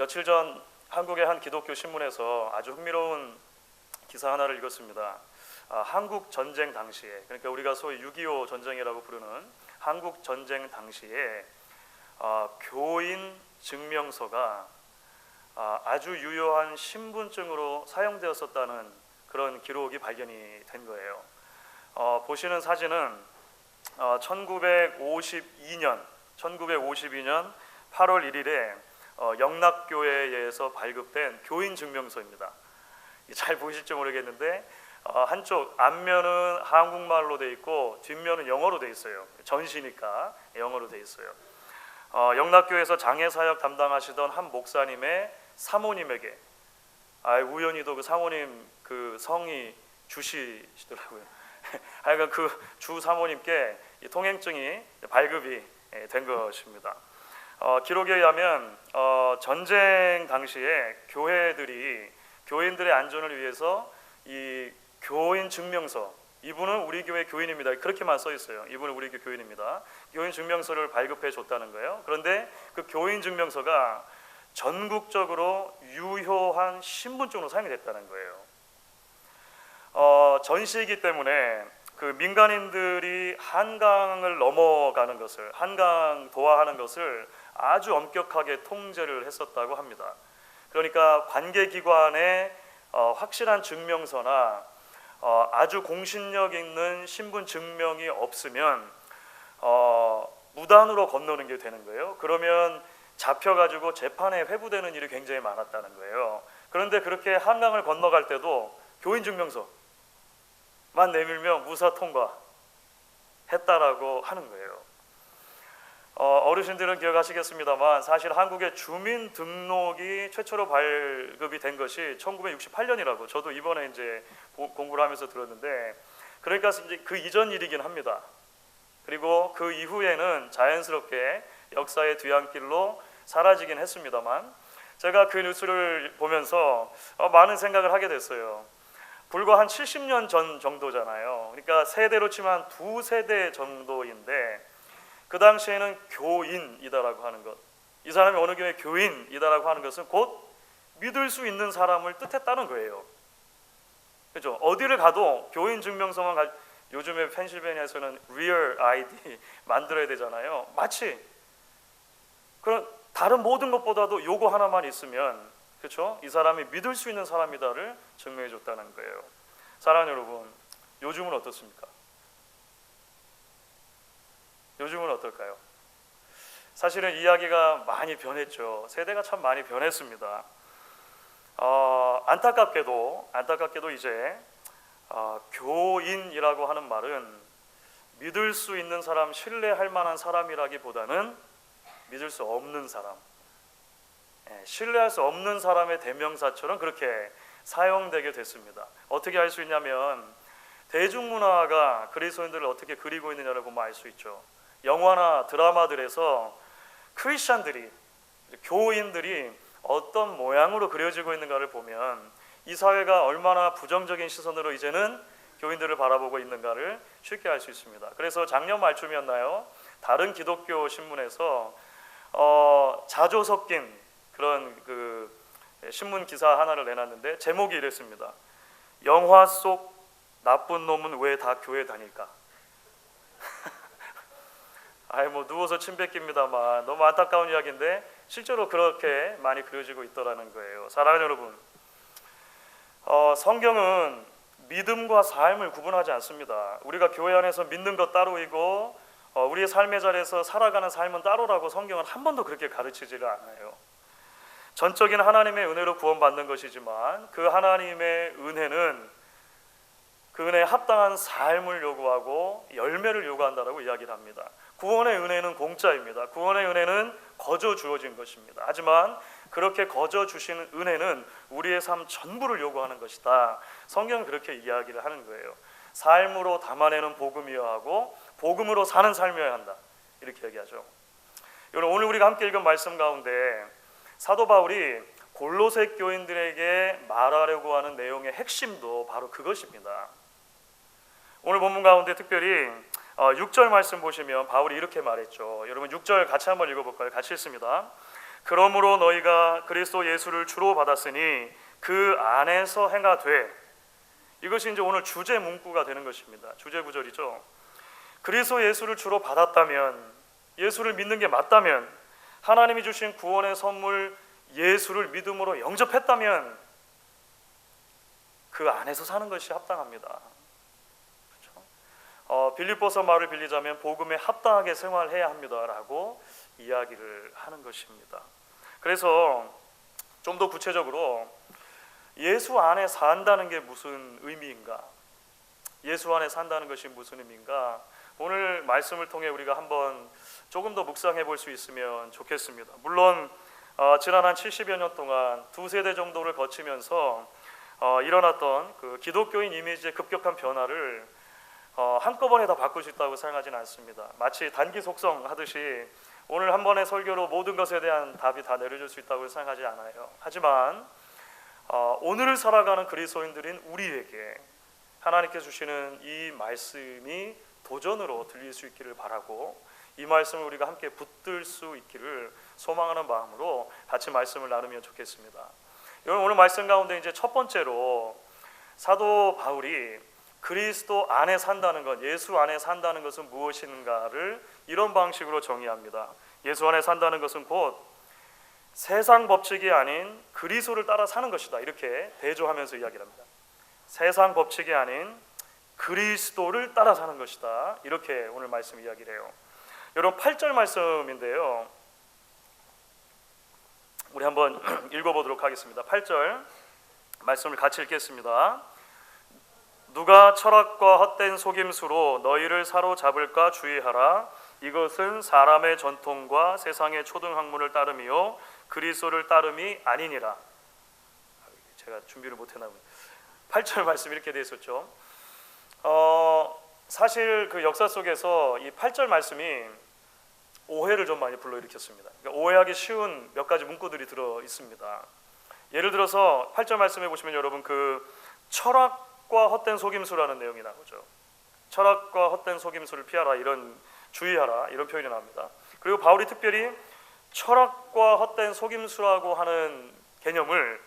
며칠 전 한국의 한 기독교 신문에서 아주 흥미로운 기사 하나를 읽었습니다. 한국 전쟁 당시에, 그러니까 우리가 소위 6.25 전쟁이라고 부르는 한국 전쟁 당시에 교인 증명서가 아주 유효한 신분증으로 사용되었었다는 그런 기록이 발견이 된 거예요. 보시는 사진은 1952년 8월 1일에 영락교회에서 발급된 교인 증명서입니다. 잘 보이실지 모르겠는데 한쪽 앞면은 한국말로 돼 있고 뒷면은 영어로 돼 있어요. 전시니까 영어로 돼 있어요. 영락교회에서 장애사역 담당하시던 한 목사님의 사모님에게 우연히도 그 사모님 그 성이 주시더라고요. 하여간 그 주 사모님께 통행증이 발급이 된 것입니다. 기록에 의하면 전쟁 당시에 교인들의 안전을 위해서 이 교인 증명서, 이분은 우리 교회 교인입니다, 그렇게만 써 있어요. 이분은 우리 교회 교인입니다. 교인 증명서를 발급해 줬다는 거예요. 그런데 그 교인 증명서가 전국적으로 유효한 신분증으로 사용이 됐다는 거예요. 전시이기 때문에 그 민간인들이 한강을 넘어가는 것을, 한강 도하하는 것을 아주 엄격하게 통제를 했었다고 합니다. 그러니까 관계기관의 확실한 증명서나 아주 공신력 있는 신분 증명이 없으면 무단으로 건너는 게 되는 거예요. 그러면 잡혀가지고 재판에 회부되는 일이 굉장히 많았다는 거예요. 그런데 그렇게 한강을 건너갈 때도 교인 증명서만 내밀면 무사 통과했다라고 하는 거예요. 어르신들은 기억하시겠습니다만 사실 한국의 주민등록이 최초로 발급이 된 것이 1968년이라고 저도 이번에 이제 공부를 하면서 들었는데, 그러니까 이제 그 이전 일이긴 합니다. 그리고 그 이후에는 자연스럽게 역사의 뒤안길로 사라지긴 했습니다만, 제가 그 뉴스를 보면서 많은 생각을 하게 됐어요. 불과 한 70년 전 정도잖아요. 그러니까 세대로 치면 두 세대 정도인데, 그 당시에는 교인이다라고 하는 것, 이 사람이 어느 교회 교인이다라고 하는 것은 곧 믿을 수 있는 사람을 뜻했다는 거예요. 그렇죠? 어디를 가도 교인 증명서만 요즘에 펜실베니아에서는 Real ID 만들어야 되잖아요. 마치 그런 다른 모든 것보다도 요거 하나만 있으면, 그렇죠? 이 사람이 믿을 수 있는 사람이다를 증명해 줬다는 거예요. 사랑하는 여러분, 요즘은 어떻습니까? 요즘은 어떨까요? 사실은 이야기가 많이 변했죠. 세대가 참 많이 변했습니다. 안타깝게도 이제 교인이라고 하는 말은 믿을 수 있는 사람, 신뢰할 만한 사람이라기보다는 믿을 수 없는 사람, 신뢰할 수 없는 사람의 대명사처럼 그렇게 사용되게 됐습니다. 어떻게 알 수 있냐면 대중문화가 그리스도인들을 어떻게 그리고 있느냐를 보면 알 수 있죠. 영화나 드라마들에서 크리스찬들이, 교인들이 어떤 모양으로 그려지고 있는가를 보면 이 사회가 얼마나 부정적인 시선으로 이제는 교인들을 바라보고 있는가를 쉽게 알 수 있습니다. 그래서 작년 말쯤이었나요? 다른 기독교 신문에서 자조 섞인 그런 그 신문 기사 하나를 내놨는데 제목이 이랬습니다. 영화 속 나쁜 놈은 왜 다 교회 다닐까? 누워서 침 뱉깁니다만 너무 안타까운 이야기인데 실제로 그렇게 많이 그려지고 있더라는 거예요. 사랑하는 여러분, 성경은 믿음과 삶을 구분하지 않습니다. 우리가 교회 안에서 믿는 것 따로이고 우리의 삶의 자리에서 살아가는 삶은 따로라고 성경은 한 번도 그렇게 가르치지를 않아요. 전적인 하나님의 은혜로 구원받는 것이지만 그 하나님의 은혜는 그 은혜에 합당한 삶을 요구하고 열매를 요구한다라고 이야기를 합니다. 구원의 은혜는 공짜입니다. 구원의 은혜는 거저 주어진 것입니다. 하지만 그렇게 거저 주시는 은혜는 우리의 삶 전부를 요구하는 것이다. 성경은 그렇게 이야기를 하는 거예요. 삶으로 담아내는 복음이어야 하고 복음으로 사는 삶이어야 한다, 이렇게 얘기하죠. 오늘 우리가 함께 읽은 말씀 가운데 사도 바울이 골로새 교인들에게 말하려고 하는 내용의 핵심도 바로 그것입니다. 오늘 본문 가운데 특별히 6절 말씀 보시면 바울이 이렇게 말했죠. 여러분 6절 같이 한번 읽어볼까요? 같이 읽습니다. 그러므로 너희가 그리스도 예수를 주로 받았으니 그 안에서 행하되, 이것이 이제 오늘 주제 문구가 되는 것입니다. 주제 구절이죠. 그리스도 예수를 주로 받았다면, 예수를 믿는 게 맞다면, 하나님이 주신 구원의 선물 예수를 믿음으로 영접했다면 그 안에서 사는 것이 합당합니다. 그렇죠? 빌립보서 말을 빌리자면 복음에 합당하게 생활해야 합니다라고 이야기를 하는 것입니다. 그래서 좀 더 구체적으로 예수 안에 산다는 게 무슨 의미인가? 예수 안에 산다는 것이 무슨 의미인가? 오늘 말씀을 통해 우리가 한번 조금 더 묵상해 볼 수 있으면 좋겠습니다. 물론 지난 한 70여 년 동안 두 세대 정도를 거치면서 일어났던 그 기독교인 이미지의 급격한 변화를 한꺼번에 다 바꿀 수 있다고 생각하지는 않습니다. 마치 단기 속성 하듯이 오늘 한 번의 설교로 모든 것에 대한 답이 다 내려질 수 있다고 생각하지 않아요. 하지만 오늘을 살아가는 그리스도인들인 우리에게 하나님께 주시는 이 말씀이 도전으로 들릴 수 있기를 바라고, 이 말씀을 우리가 함께 붙들 수 있기를 소망하는 마음으로 같이 말씀을 나누면 좋겠습니다. 여러분, 오늘 말씀 가운데 이제 첫 번째로 사도 바울이 그리스도 안에 산다는 것, 예수 안에 산다는 것은 무엇인가를 이런 방식으로 정의합니다. 예수 안에 산다는 것은 곧 세상 법칙이 아닌 그리스도를 따라 사는 것이다, 이렇게 대조하면서 이야기를 합니다. 세상 법칙이 아닌 그리스도를 따라 사는 것이다, 이렇게 오늘 말씀 이야기를 해요. 여러분, 8절 말씀인데요, 우리 한번 읽어보도록 하겠습니다. 8절 말씀을 같이 읽겠습니다. 누가 철학과 헛된 속임수로 너희를 사로잡을까 주의하라. 이것은 사람의 전통과 세상의 초등학문을 따름이요 그리스도를 따름이 아니니라. 제가 준비를 못해나 보네. 8절 말씀 이렇게 되어 있었죠. 사실 그 역사 속에서 이 8절 말씀이 오해를 좀 많이 불러일으켰습니다. 그러니까 오해하기 쉬운 몇 가지 문구들이 들어 있습니다. 예를 들어서 8절 말씀해 보시면 여러분, 그 철학과 헛된 속임수라는 내용이 나오죠. 철학과 헛된 속임수를 피하라, 이런 주의하라, 이런 표현이 나옵니다. 그리고 바울이 특별히 철학과 헛된 속임수라고 하는 개념을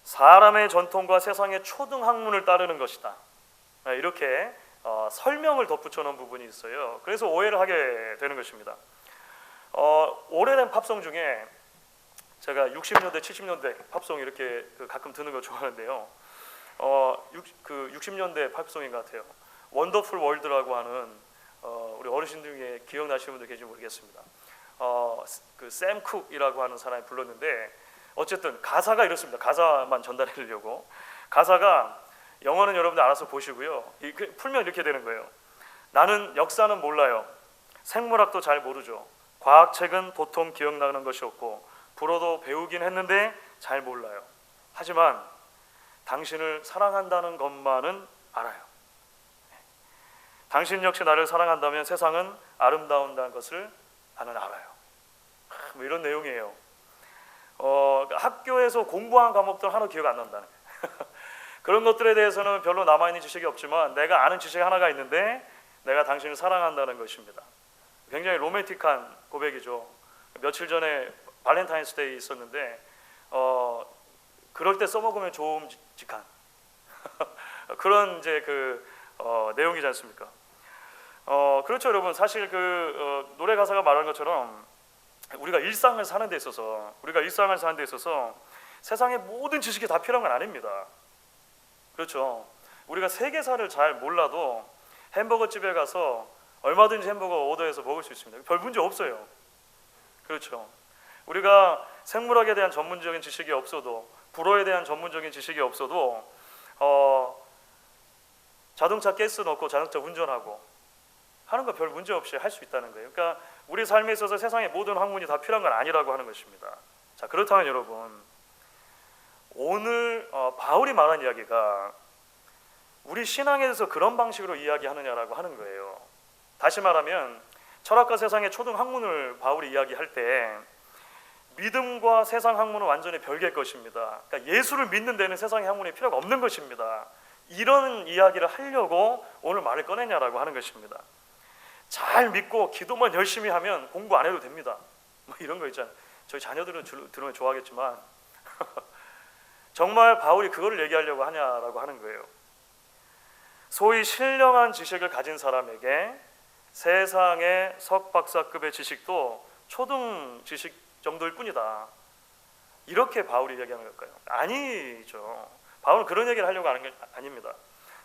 사람의 전통과 세상의 초등학문을 따르는 것이다, 이렇게 설명을 덧붙여 놓은 부분이 있어요. 그래서 오해를 하게 되는 것입니다. 오래된 팝송 중에 제가 60년대, 70년대 팝송 이렇게 가끔 듣는 거 좋아하는데요. 60년대 팝송인 것 같아요. 원더풀 월드라고 하는 우리 어르신들 중에 기억나시는 분들 계신지 모르겠습니다. 그 샘 쿡이라고 하는 사람이 불렀는데, 어쨌든 가사가 이렇습니다. 가사만 전달해 드리려고. 가사가, 영어는 여러분들 알아서 보시고요, 풀면 이렇게 되는 거예요. 나는 역사는 몰라요. 생물학도 잘 모르죠. 과학책은 도통 기억나는 것이 없고 불어도 배우긴 했는데 잘 몰라요. 하지만 당신을 사랑한다는 것만은 알아요. 당신 역시 나를 사랑한다면 세상은 아름다운다는 것을 나는 알아요. 뭐 이런 내용이에요. 학교에서 공부한 과목들 하나 기억 안 난다는 거예요. 그런 것들에 대해서는 별로 남아있는 지식이 없지만 내가 아는 지식 하나가 있는데 내가 당신을 사랑한다는 것입니다. 굉장히 로맨틱한 고백이죠. 며칠 전에 발렌타인스데이 있었는데 그럴 때 써먹으면 좋음직한 그런 이제 내용이지 않습니까? 그렇죠, 여러분. 사실 노래 가사가 말하는 것처럼 우리가 일상을 사는 데 있어서 세상의 모든 지식이 다 필요한 건 아닙니다. 그렇죠. 우리가 세계사를 잘 몰라도 햄버거 집에 가서 얼마든지 햄버거 오더해서 먹을 수 있습니다. 별 문제 없어요. 그렇죠. 우리가 생물학에 대한 전문적인 지식이 없어도, 불어에 대한 전문적인 지식이 없어도 자동차 가스 넣고 자동차 운전하고 하는 거 별 문제 없이 할 수 있다는 거예요. 그러니까 우리 삶에 있어서 세상의 모든 학문이 다 필요한 건 아니라고 하는 것입니다. 자, 그렇다면 여러분, 오늘 바울이 말한 이야기가 우리 신앙에 대해서 그런 방식으로 이야기하느냐라고 하는 거예요. 다시 말하면 철학과 세상의 초등 학문을 바울이 이야기할 때 믿음과 세상 학문은 완전히 별개의 것입니다. 그러니까 예수를 믿는 데는 세상의 학문이 필요가 없는 것입니다. 이런 이야기를 하려고 오늘 말을 꺼내냐라고 하는 것입니다. 잘 믿고 기도만 열심히 하면 공부 안 해도 됩니다. 뭐 이런 거 있잖아요. 저희 자녀들은 들으면 좋아하겠지만 정말 바울이 그거를 얘기하려고 하냐라고 하는 거예요. 소위 신령한 지식을 가진 사람에게 세상의 석박사급의 지식도 초등 지식 정도일 뿐이다. 이렇게 바울이 얘기하는 걸까요? 아니죠. 바울은 그런 얘기를 하려고 하는 게 아닙니다.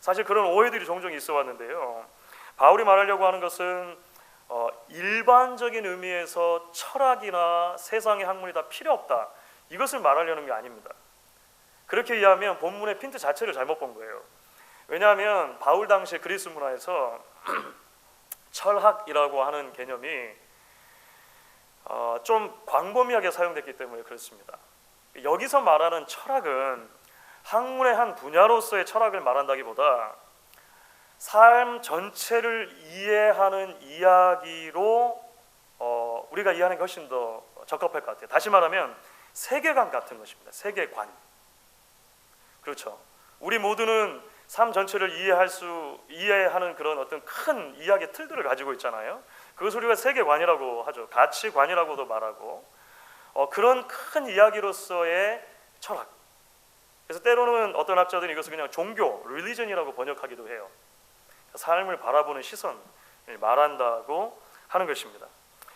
사실 그런 오해들이 종종 있어 왔는데요. 바울이 말하려고 하는 것은 일반적인 의미에서 철학이나 세상의 학문이 다 필요 없다. 이것을 말하려는 게 아닙니다. 그렇게 이해하면 본문의 핀트 자체를 잘못 본 거예요. 왜냐하면 바울 당시 그리스 문화에서 철학이라고 하는 개념이 좀 광범위하게 사용됐기 때문에 그렇습니다. 여기서 말하는 철학은 학문의 한 분야로서의 철학을 말한다기보다 삶 전체를 이해하는 이야기로 우리가 이해하는 게 훨씬 더 적합할 것 같아요. 다시 말하면 세계관 같은 것입니다. 세계관. 그렇죠. 우리 모두는 삶 전체를 이해하는 그런 어떤 큰 이야기의 틀들을 가지고 있잖아요. 그것을 우리가 세계관이라고 하죠. 가치관이라고도 말하고 그런 큰 이야기로서의 철학. 그래서 때로는 어떤 학자들은 이것을 그냥 종교, religion이라고 번역하기도 해요. 삶을 바라보는 시선을 말한다고 하는 것입니다.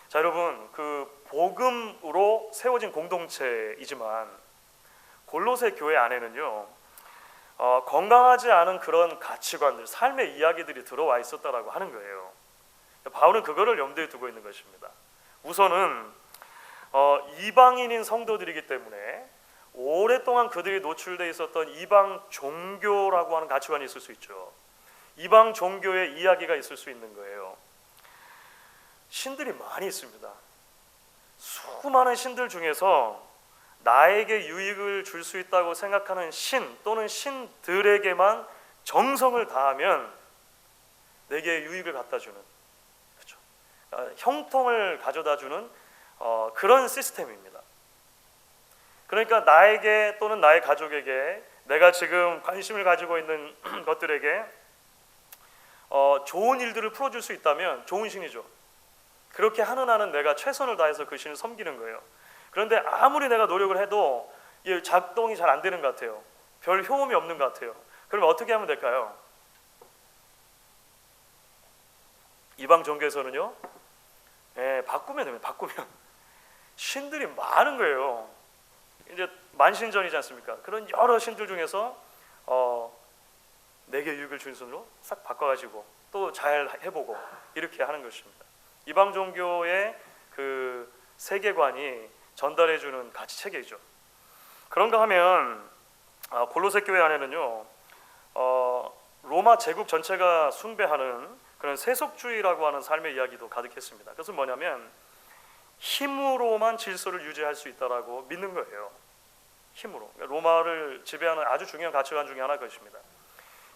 자, 여러분, 그 복음으로 세워진 공동체이지만 골로새 교회 안에는요, 건강하지 않은 그런 가치관들, 삶의 이야기들이 들어와 있었다라고 하는 거예요. 바울은 그거를 염두에 두고 있는 것입니다. 우선은 이방인인 성도들이기 때문에 오랫동안 그들이 노출되어 있었던 이방 종교라고 하는 가치관이 있을 수 있죠. 이방 종교의 이야기가 있을 수 있는 거예요. 신들이 많이 있습니다. 수많은 신들 중에서 나에게 유익을 줄 수 있다고 생각하는 신 또는 신들에게만 정성을 다하면 내게 유익을 갖다 주는, 그렇죠? 형통을 가져다주는 그런 시스템입니다. 그러니까 나에게 또는 나의 가족에게 내가 지금 관심을 가지고 있는 것들에게 좋은 일들을 풀어줄 수 있다면 좋은 신이죠. 그렇게 하는 한은 내가 최선을 다해서 그 신을 섬기는 거예요. 그런데 아무리 내가 노력을 해도 작동이 잘 안 되는 것 같아요. 별 효험이 없는 것 같아요. 그러면 어떻게 하면 될까요? 이방 종교에서는요, 바꾸면 됩니다. 바꾸면 신들이 많은 거예요. 이제 만신전이지 않습니까? 그런 여러 신들 중에서 내게 유익을 주는 순으로 싹 바꿔가지고 또 잘 해보고 이렇게 하는 것입니다. 이방 종교의 그 세계관이 전달해주는 가치 체계이죠. 그런가 하면 골로새 교회 안에는요, 로마 제국 전체가 숭배하는 그런 세속주의라고 하는 삶의 이야기도 가득했습니다. 그것은 뭐냐면 힘으로만 질서를 유지할 수 있다라고 믿는 거예요. 힘으로. 로마를 지배하는 아주 중요한 가치관 중에 하나가 것입니다.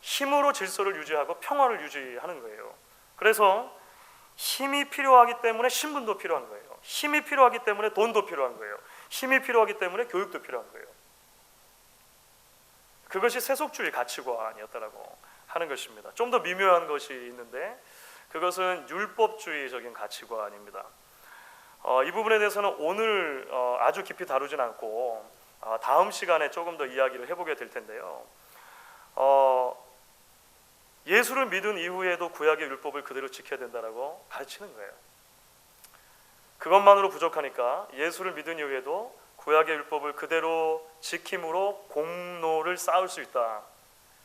힘으로 질서를 유지하고 평화를 유지하는 거예요. 그래서 힘이 필요하기 때문에 신분도 필요한 거예요. 힘이 필요하기 때문에 돈도 필요한 거예요. 힘이 필요하기 때문에 교육도 필요한 거예요. 그것이 세속주의 가치관이었다라고 하는 것입니다. 좀 더 미묘한 것이 있는데 그것은 율법주의적인 가치관입니다. 이 부분에 대해서는 오늘 아주 깊이 다루진 않고 다음 시간에 조금 더 이야기를 해보게 될 텐데요. 예수를 믿은 이후에도 구약의 율법을 그대로 지켜야 된다라고 가르치는 거예요. 그것만으로 부족하니까 예수를 믿은 이후에도 구약의 율법을 그대로 지킴으로 공로를 쌓을 수 있다.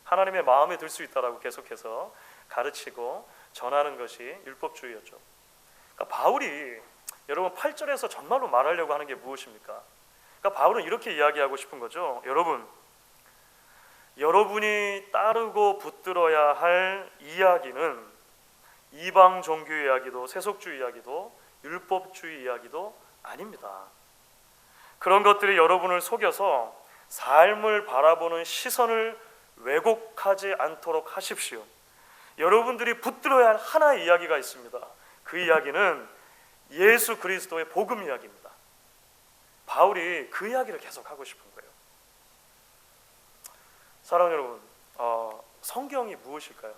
하나님의 마음에 들 수 있다라고 계속해서 가르치고 전하는 것이 율법주의였죠. 그러니까 바울이 여러분 8절에서 정말로 말하려고 하는 게 무엇입니까? 그러니까 바울은 이렇게 이야기하고 싶은 거죠. 여러분이 따르고 붙들어야 할 이야기는 이방 종교 이야기도 세속주의 이야기도 율법주의 이야기도 아닙니다. 그런 것들이 여러분을 속여서 삶을 바라보는 시선을 왜곡하지 않도록 하십시오. 여러분들이 붙들어야 할 하나의 이야기가 있습니다. 그 이야기는 예수 그리스도의 복음 이야기입니다. 바울이 그 이야기를 계속하고 싶은 거예요. 사랑하는 여러분, 성경이 무엇일까요?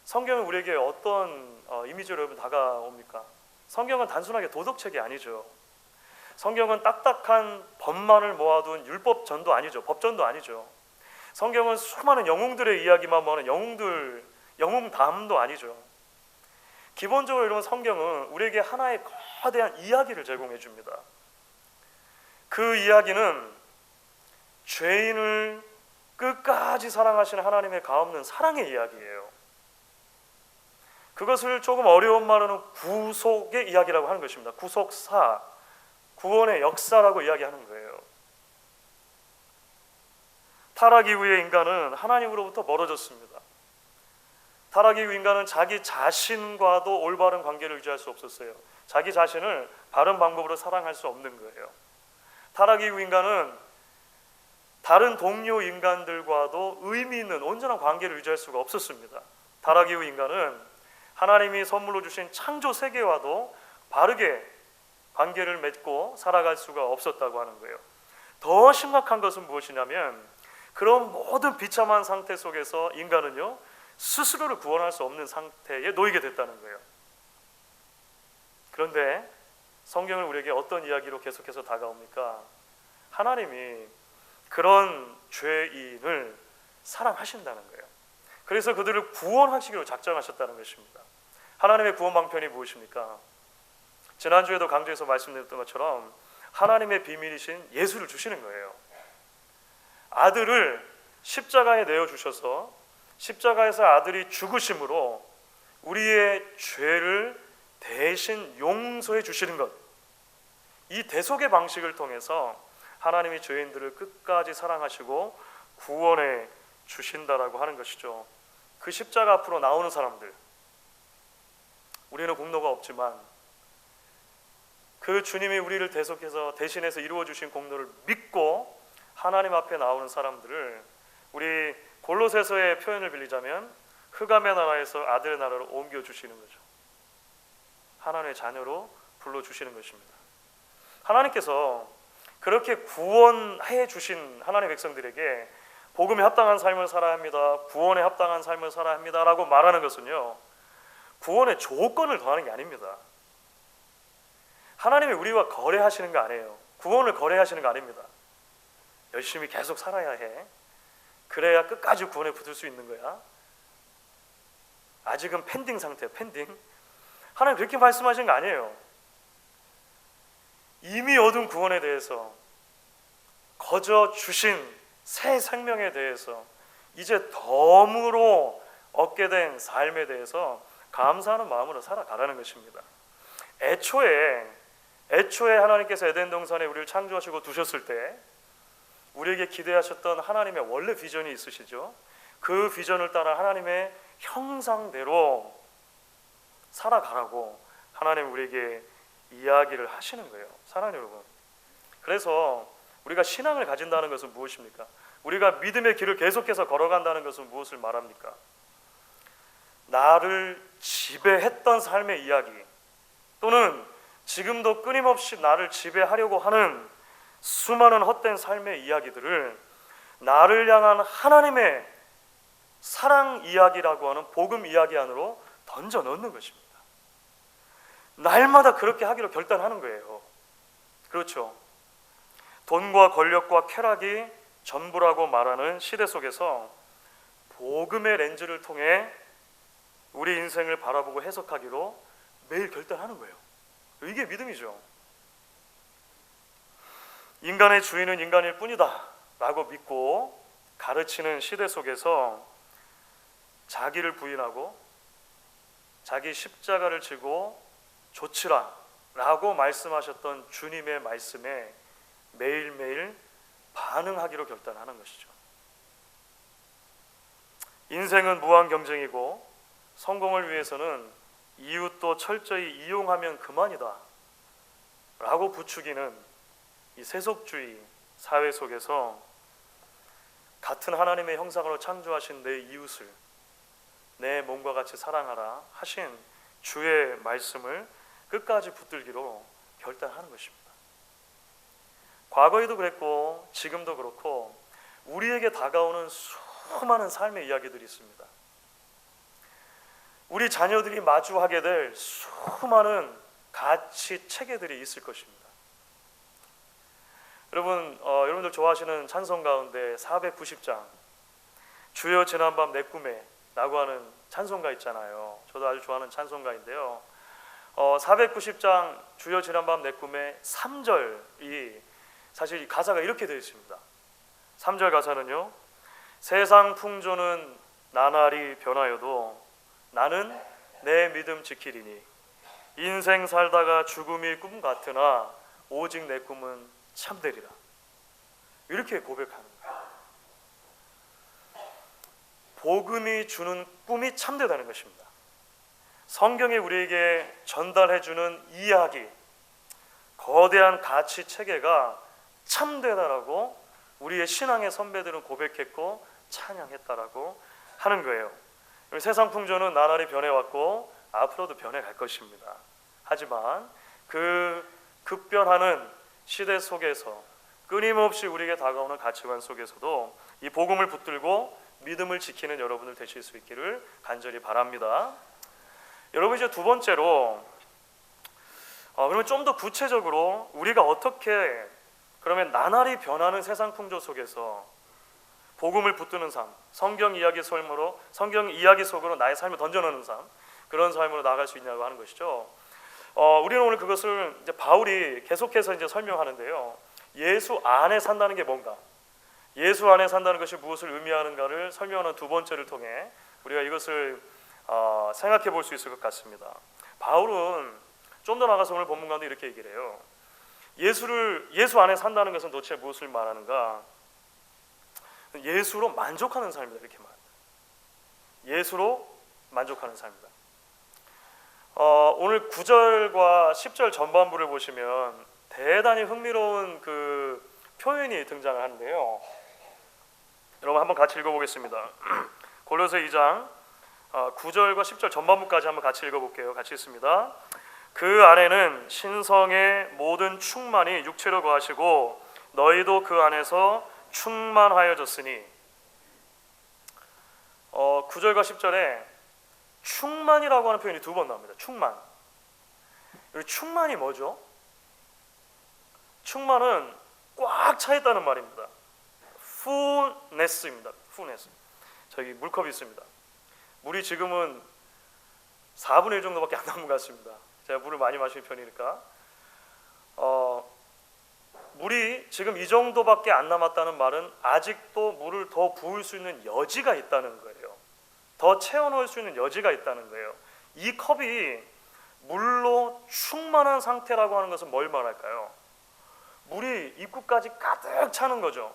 성경은 우리에게 어떤 이미지로 여러분 다가옵니까? 성경은 단순하게 도덕책이 아니죠. 성경은 딱딱한 법만을 모아둔 율법전도 아니죠. 법전도 아니죠. 성경은 수많은 영웅들의 이야기만 모아는 영웅담도 아니죠. 기본적으로 여러분, 성경은 우리에게 하나의 거대한 이야기를 제공해 줍니다. 그 이야기는 죄인을 끝까지 사랑하시는 하나님의 가없는 사랑의 이야기예요. 그것을 조금 어려운 말로는 구속의 이야기라고 하는 것입니다. 구속사, 구원의 역사라고 이야기하는 거예요. 타락 이후의 인간은 하나님으로부터 멀어졌습니다. 타락 이후 인간은 자기 자신과도 올바른 관계를 유지할 수 없었어요. 자기 자신을 바른 방법으로 사랑할 수 없는 거예요. 타락 이후 인간은 다른 동료 인간들과도 의미 있는 온전한 관계를 유지할 수가 없었습니다. 타락 이후 인간은 하나님이 선물로 주신 창조 세계와도 바르게 관계를 맺고 살아갈 수가 없었다고 하는 거예요. 더 심각한 것은 무엇이냐면, 그런 모든 비참한 상태 속에서 인간은요, 스스로를 구원할 수 없는 상태에 놓이게 됐다는 거예요. 그런데 성경은 우리에게 어떤 이야기로 계속해서 다가옵니까? 하나님이 그런 죄인을 사랑하신다는 거예요. 그래서 그들을 구원하시기로 작정하셨다는 것입니다. 하나님의 구원 방편이 무엇입니까? 지난주에도 강조해서 말씀드렸던 것처럼 하나님의 비밀이신 예수를 주시는 거예요. 아들을 십자가에 내어주셔서 십자가에서 아들이 죽으심으로 우리의 죄를 대신 용서해 주시는 것, 이 대속의 방식을 통해서 하나님이 죄인들을 끝까지 사랑하시고 구원해 주신다라고 하는 것이죠. 그 십자가 앞으로 나오는 사람들, 우리는 공로가 없지만 그 주님이 우리를 대신해서 이루어 주신 공로를 믿고 하나님 앞에 나오는 사람들을 우리 골로새서의 표현을 빌리자면 흑암의 나라에서 아들의 나라로 옮겨주시는 거죠. 하나님의 자녀로 불러주시는 것입니다. 하나님께서 그렇게 구원해 주신 하나님의 백성들에게 복음에 합당한 삶을 살아야 합니다, 구원에 합당한 삶을 살아야 합니다 라고 말하는 것은요, 구원의 조건을 더하는 게 아닙니다. 하나님이 우리와 거래하시는 거 아니에요. 구원을 거래하시는 거 아닙니다. 열심히 계속 살아야 해, 그래야 끝까지 구원에 붙을 수 있는 거야. 아직은 펜딩 상태야, 펜딩. 하나님 그렇게 말씀하신 거 아니에요. 이미 얻은 구원에 대해서, 거저 주신 새 생명에 대해서, 이제 덤으로 얻게 된 삶에 대해서 감사하는 마음으로 살아가라는 것입니다. 애초에 하나님께서 에덴 동산에 우리를 창조하시고 두셨을 때 우리에게 기대하셨던 하나님의 원래 비전이 있으시죠. 그 비전을 따라 하나님의 형상대로 살아가라고 하나님 우리에게 이야기를 하시는 거예요. 사랑하는 여러분, 그래서 우리가 신앙을 가진다는 것은 무엇입니까? 우리가 믿음의 길을 계속해서 걸어간다는 것은 무엇을 말합니까? 나를 지배했던 삶의 이야기, 또는 지금도 끊임없이 나를 지배하려고 하는 수많은 헛된 삶의 이야기들을 나를 향한 하나님의 사랑 이야기라고 하는 복음 이야기 안으로 던져 넣는 것입니다. 날마다 그렇게 하기로 결단하는 거예요. 그렇죠. 돈과 권력과 쾌락이 전부라고 말하는 시대 속에서 복음의 렌즈를 통해 우리 인생을 바라보고 해석하기로 매일 결단하는 거예요. 이게 믿음이죠. 인간의 주인은 인간일 뿐이다 라고 믿고 가르치는 시대 속에서 자기를 부인하고 자기 십자가를 지고 조치라 라고 말씀하셨던 주님의 말씀에 매일매일 반응하기로 결단하는 것이죠. 인생은 무한 경쟁이고 성공을 위해서는 이웃도 철저히 이용하면 그만이다 라고 부추기는 이 세속주의 사회 속에서 같은 하나님의 형상으로 창조하신 내 이웃을 내 몸과 같이 사랑하라 하신 주의 말씀을 끝까지 붙들기로 결단하는 것입니다. 과거에도 그랬고 지금도 그렇고 우리에게 다가오는 수많은 삶의 이야기들이 있습니다. 우리 자녀들이 마주하게 될 수많은 가치 체계들이 있을 것입니다. 여러분들 좋아하시는 찬송 가운데 490장 주여 지난밤 내 꿈에 라고 하는 찬송가 있잖아요. 저도 아주 좋아하는 찬송가인데요. 490장 주여 지난밤 내 꿈에 3절이 사실 이 가사가 이렇게 되어 있습니다. 3절 가사는요, 세상 풍조는 나날이 변하여도 나는 내 믿음 지키리니 인생 살다가 죽음이 꿈 같으나 오직 내 꿈은 참되리라. 이렇게 고백하는 거예요. 복음이 주는 꿈이 참되다는 것입니다. 성경이 우리에게 전달해주는 이야기, 거대한 가치 체계가 참되다라고 우리의 신앙의 선배들은 고백했고 찬양했다라고 하는 거예요. 세상 풍조는 나날이 변해왔고 앞으로도 변해갈 것입니다. 하지만 그 급변하는 시대 속에서 끊임없이 우리에게 다가오는 가치관 속에서도 이 복음을 붙들고 믿음을 지키는 여러분들 되실 수 있기를 간절히 바랍니다. 여러분, 이제 두 번째로 그러면 좀 더 구체적으로 우리가 어떻게 그러면 나날이 변하는 세상 풍조 속에서 복음을 붙드는 삶, 성경 이야기 속으로 나의 삶을 던져넣는 삶, 그런 삶으로 나아갈 수 있냐고 하는 것이죠. 우리는 오늘 그것을 이제 바울이 계속해서 이제 설명하는데요. 예수 안에 산다는 게 뭔가, 예수 안에 산다는 것이 무엇을 의미하는가를 설명하는 두 번째를 통해 우리가 이것을 생각해 볼 수 있을 것 같습니다. 바울은 좀 더 나가서 오늘 본문 가운데 이렇게 얘기를 해요. 예수 안에 산다는 것은 도대체 무엇을 말하는가? 예수로 만족하는 삶이다, 이렇게 말합니다. 예수로 만족하는 삶이다. 오늘 9절과 10절 전반부를 보시면 대단히 흥미로운 그 표현이 등장을 하는데요. 여러분 한번 같이 읽어보겠습니다. 골로새 2장 9절과 10절 전반부까지 한번 같이 읽어볼게요. 같이 읽습니다. 그 안에는 신성의 모든 충만이 육체로 거하시고 너희도 그 안에서 충만하여졌으니. 9절과 10절에 충만이라고 하는 표현이 두 번 나옵니다. 충만. 이 충만이 뭐죠? 충만은 꽉 차 있다는 말입니다. fullness입니다. fullness. 저기 물컵이 있습니다. 물이 지금은 4분의 1 정도밖에 안 남은 것 같습니다. 제가 물을 많이 마시는 편이니까. 물이 지금 이 정도밖에 안 남았다는 말은 아직도 물을 더 부을 수 있는 여지가 있다는 거예요. 더 채워넣을 수 있는 여지가 있다는 거예요. 이 컵이 물로 충만한 상태라고 하는 것은 뭘 말할까요? 물이 입구까지 가득 차는 거죠.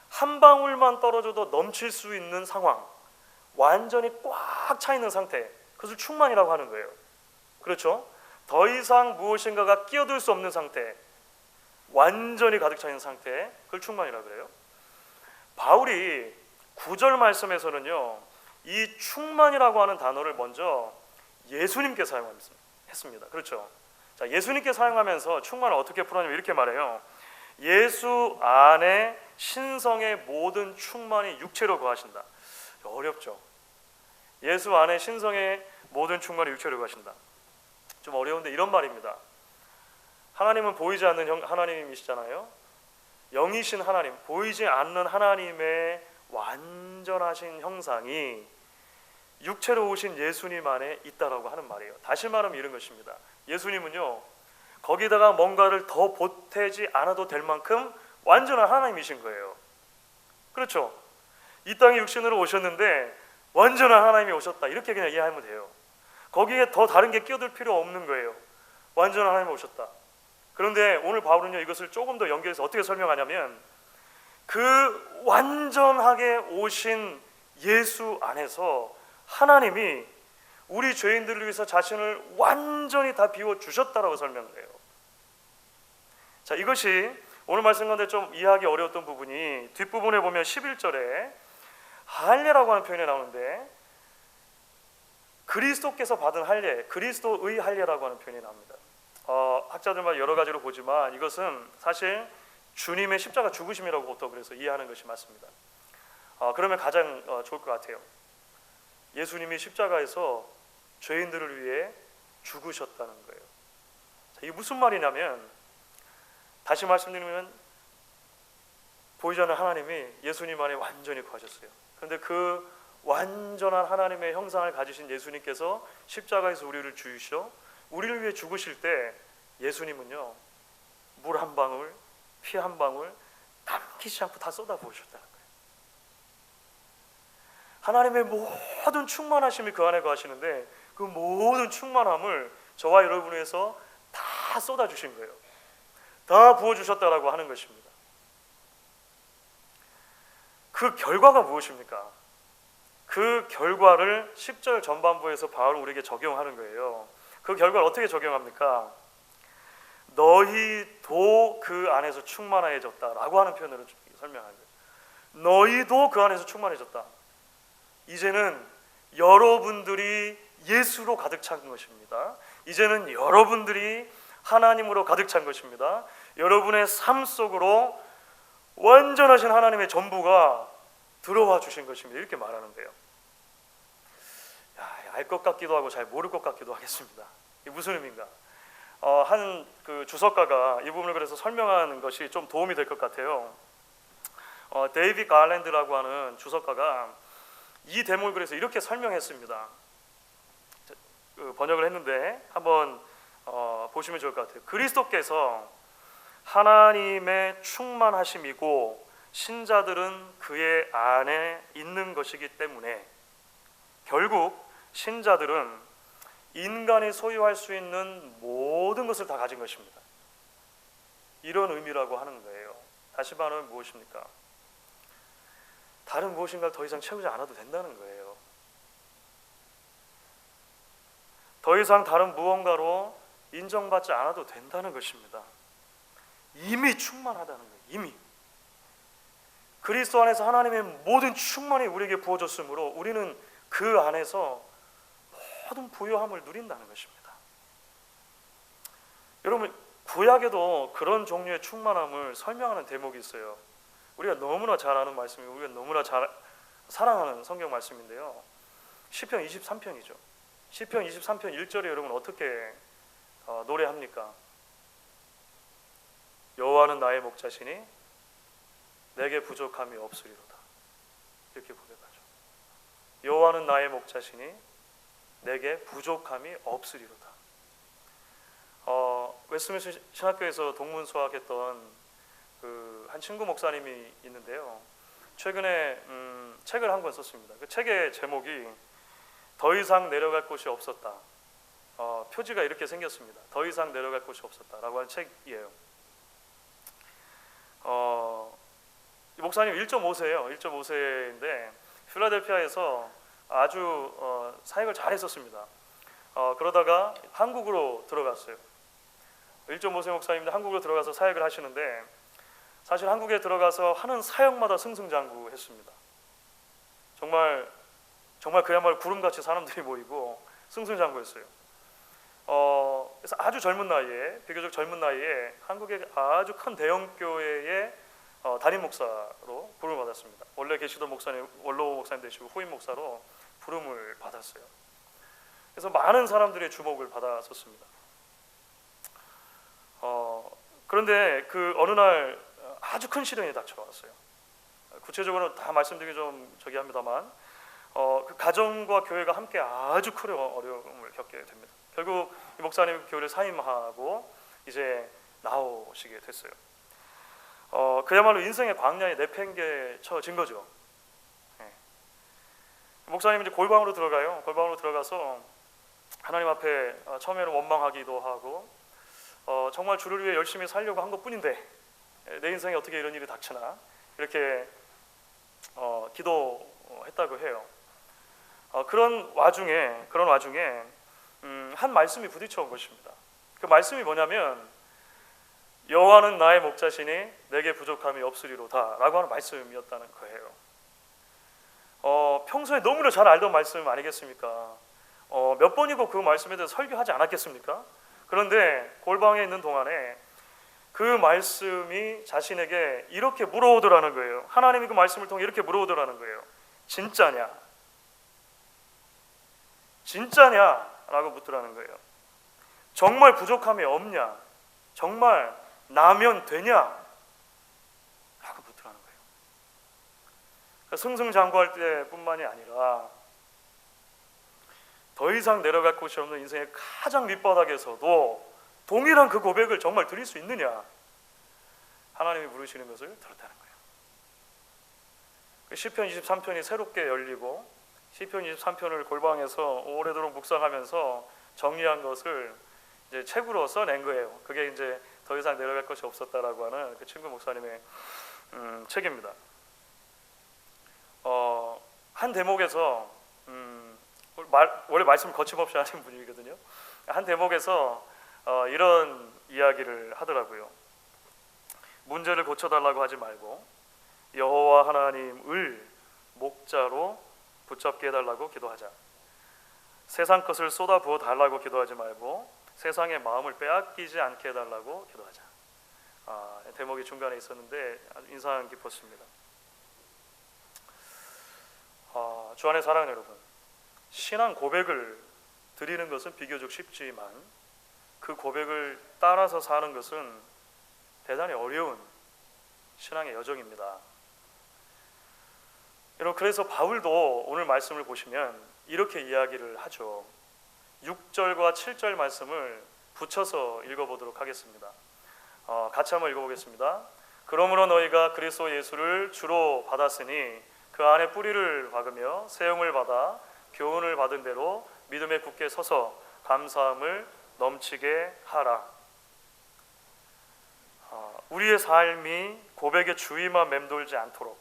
한 방울만 떨어져도 넘칠 수 있는 상황, 완전히 꽉 차 있는 상태, 그것을 충만이라고 하는 거예요. 그렇죠? 더 이상 무엇인가가 끼어들 수 없는 상태, 완전히 가득 차 있는 상태, 그걸 충만이라고 그래요. 바울이 9절 말씀에서는요, 이 충만이라고 하는 단어를 먼저 예수님께 사용했습니다. 그렇죠? 자, 예수님께 사용하면서 충만을 어떻게 풀었냐면 이렇게 말해요. 예수 안에 신성의 모든 충만이 육체로 거하신다. 어렵죠? 예수 안에 신성의 모든 충만이 육체로 거하신다. 좀 어려운데 이런 말입니다. 하나님은 보이지 않는 하나님이시잖아요. 영이신 하나님, 보이지 않는 하나님의 완전하신 형상이 육체로 오신 예수님 안에 있다라고 하는 말이에요. 다시 말하면 이런 것입니다. 예수님은요, 거기다가 뭔가를 더 보태지 않아도 될 만큼 완전한 하나님이신 거예요. 그렇죠? 이 땅에 육신으로 오셨는데 완전한 하나님이 오셨다, 이렇게 그냥 이해하면 돼요. 거기에 더 다른 게 끼어들 필요 없는 거예요. 완전한 하나님이 오셨다. 그런데 오늘 바울은요, 이것을 조금 더 연결해서 어떻게 설명하냐면, 그 완전하게 오신 예수 안에서 하나님이 우리 죄인들을 위해서 자신을 완전히 다 비워주셨다라고 설명해요. 자, 이것이 오늘 말씀 가운데 좀 이해하기 어려웠던 부분이 뒷부분에 보면 11절에 할례라고 하는 표현이 나오는데, 그리스도께서 받은 할례, 그리스도의 할례라고 하는 표현이 나옵니다. 학자들마다 여러 가지로 보지만 이것은 사실 주님의 십자가 죽으심이라고 그래서 이해하는 것이 맞습니다. 그러면 가장 좋을 것 같아요. 예수님이 십자가에서 죄인들을 위해 죽으셨다는 거예요. 자, 이게 무슨 말이냐면, 다시 말씀드리면 보이지 않는 하나님이 예수님 안에 완전히 거하셨어요. 그런데 그 완전한 하나님의 형상을 가지신 예수님께서 십자가에서 우리를 죽이셔 우리를 위해 죽으실 때 예수님은요 물 한 방울, 피 한 방울 남기지 않고 다 쏟아부으셨다는 거예요. 하나님의 모든 충만하심이 그 안에 거하시는데 그 모든 충만함을 저와 여러분을 위해서 다 쏟아주신 거예요. 다 부어주셨다라고 하는 것입니다. 그 결과가 무엇입니까? 그 결과를 10절 전반부에서 바울은 우리에게 적용하는 거예요. 그 결과를 어떻게 적용합니까? 너희도 그 안에서 충만해졌다라고 하는 표현으로 설명하는 거예요. 너희도 그 안에서 충만해졌다. 이제는 여러분들이 예수로 가득 찬 것입니다. 이제는 여러분들이 하나님으로 가득 찬 것입니다. 여러분의 삶 속으로 완전하신 하나님의 전부가 들어와 주신 것입니다. 이렇게 말하는데요. 알 것 같기도 하고 잘 모를 것 같기도 하겠습니다. 이게 무슨 의미인가? 한 그 주석가가 이 부분을 그래서 설명하는 것이 좀 도움이 될 것 같아요. 데이빗 가랜드라고 하는 주석가가 이 대목을 그래서 이렇게 설명했습니다. 번역을 했는데 한번 보시면 좋을 것 같아요. 그리스도께서 하나님의 충만하심이고 신자들은 그의 안에 있는 것이기 때문에 결국 신자들은 인간이 소유할 수 있는 모든 것을 다 가진 것입니다. 이런 의미라고 하는 거예요. 다시 말하면 무엇입니까? 다른 무엇인가를 더 이상 채우지 않아도 된다는 거예요. 더 이상 다른 무언가로 인정받지 않아도 된다는 것입니다. 이미 충만하다는 거예요. 이미 그리스도 안에서 하나님의 모든 충만이 우리에게 부어졌으므로 우리는 그 안에서 모든 부요함을 누린다는 것입니다. 여러분 구약에도 그런 종류의 충만함을 설명하는 대목이 있어요. 우리가 너무나 잘 아는 말씀이고 우리가 너무나 잘 사랑하는 성경 말씀인데요. 시편 23편이죠. 시편 23편 1절에 여러분 어떻게 노래합니까? 여호와는 나의 목자시니 내게 부족함이 없으리로다. 이렇게 고백하죠. 여호와는 나의 목자시니 내게 부족함이 없으리로다. 웨스트민스터 신학교에서 동문 수학했던 그 한 친구 목사님이 있는데요. 최근에 책을 한 권 썼습니다. 그 책의 제목이 더 이상 내려갈 곳이 없었다. 표지가 이렇게 생겼습니다. 더 이상 내려갈 곳이 없었다라고 하는 책이에요. 이 목사님 1.5세예요. 1.5세인데 필라델피아에서 아주 사역을 잘 했었습니다. 그러다가 한국으로 들어갔어요. 1.5세 목사님인데 한국으로 들어가서 사역을 하시는데 사실 한국에 들어가서 하는 사역마다 승승장구했습니다. 정말 그야말로 구름같이 사람들이 모이고 승승장구했어요. 그래서 아주 젊은 나이에 비교적 젊은 나이에 한국의 아주 큰 대형 교회의 담임 목사로 부름을 받았습니다. 원래 계시던 목사님 원로 목사님 되시고 후임 목사로 부름을 받았어요. 그래서 많은 사람들의 주목을 받았었습니다. 그런데 그 어느 날 아주 큰 시련이 닥쳐왔어요. 구체적으로 다 말씀드리기 좀 저기 합니다만 그 가정과 교회가 함께 아주 큰 어려움을 겪게 됩니다. 결국 이 목사님 교회를 사임하고 이제 나오시게 됐어요. 그야말로 인생의 광야에 내팽개쳐진 거죠. 네. 목사님 이제 골방으로 들어가요. 골방으로 들어가서 하나님 앞에 처음에는 원망하기도 하고 정말 주를 위해 열심히 살려고 한 것뿐인데 내 인생에 어떻게 이런 일이 닥치나 이렇게 기도했다고 해요. 그런 와중에 한 말씀이 부딪혀 온 것입니다. 그 말씀이 뭐냐면 여호와는 나의 목자시니 내게 부족함이 없으리로다라고 하는 말씀이었다는 거예요. 평소에 너무나 잘 알던 말씀 아니겠습니까? 몇 번이고 그 말씀에 대해서 설교하지 않았겠습니까? 그런데 골방에 있는 동안에 그 말씀이 자신에게 이렇게 물어오더라는 거예요. 하나님이 그 말씀을 통해 이렇게 물어오더라는 거예요. 진짜냐? 진짜냐? 라고 묻더라는 거예요. 정말 부족함이 없냐? 정말 나면 되냐? 라고 묻더라는 거예요. 승승장구할 때뿐만이 아니라 더 이상 내려갈 곳이 없는 인생의 가장 밑바닥에서도 동일한 그 고백을 정말 드릴 수 있느냐, 하나님이 물으시는 것을 들었다는 거예요. 시편 23편이 새롭게 열리고 시편 23편을 골방에서 오래도록 묵상하면서 정리한 것을 이제 책으로 써낸 거예요. 그게 이제 더 이상 내려갈 것이 없었다라고 하는 그 친구 목사님의 책입니다. 한 대목에서 원래 말씀 거침없이 하시는 분이거든요. 한 대목에서 이런 이야기를 하더라고요. 문제를 고쳐달라고 하지 말고 여호와 하나님을 목자로 붙잡게 해달라고 기도하자. 세상 것을 쏟아부어 달라고 기도하지 말고 세상의 마음을 빼앗기지 않게 해달라고 기도하자. 대목이 중간에 있었는데 아주 인상 깊었습니다. 주 안에 사랑하는 여러분, 신앙 고백을 드리는 것은 비교적 쉽지만 그 고백을 따라서 사는 것은 대단히 어려운 신앙의 여정입니다. 여러분, 그래서 바울도 오늘 말씀을 보시면 이렇게 이야기를 하죠. 6절과 7절 말씀을 붙여서 읽어보도록 하겠습니다. 같이 한번 읽어보겠습니다. 그러므로 너희가 그리스도 예수를 주로 받았으니 그 안에 뿌리를 박으며 세움을 받아 교훈을 받은 대로 믿음에 굳게 서서 감사함을 넘치게 하라. 우리의 삶이 고백의 주위만 맴돌지 않도록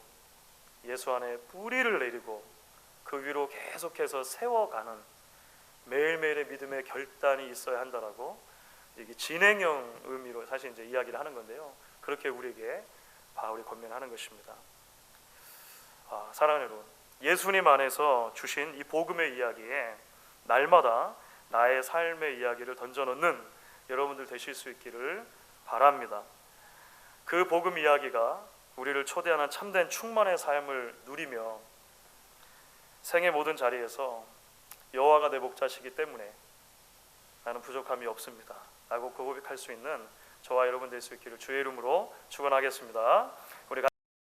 예수 안에 뿌리를 내리고 그 위로 계속해서 세워가는 매일매일의 믿음의 결단이 있어야 한다라고 이게 진행형 의미로 사실 이제 이야기를 하는 건데요. 그렇게 우리에게 바울이 권면하는 것입니다. 사랑하는 여러분, 예수님 안에서 주신 이 복음의 이야기에 날마다 나의 삶의 이야기를 던져놓는 여러분들 되실 수 있기를 바랍니다. 그 복음 이야기가 우리를 초대하는 참된 충만의 삶을 누리며 생의 모든 자리에서 여호와가 내 목자시기 때문에 나는 부족함이 없습니다 라고 고백할 수 있는 저와 여러분 될 수 있기를 주의 이름으로 축원하겠습니다.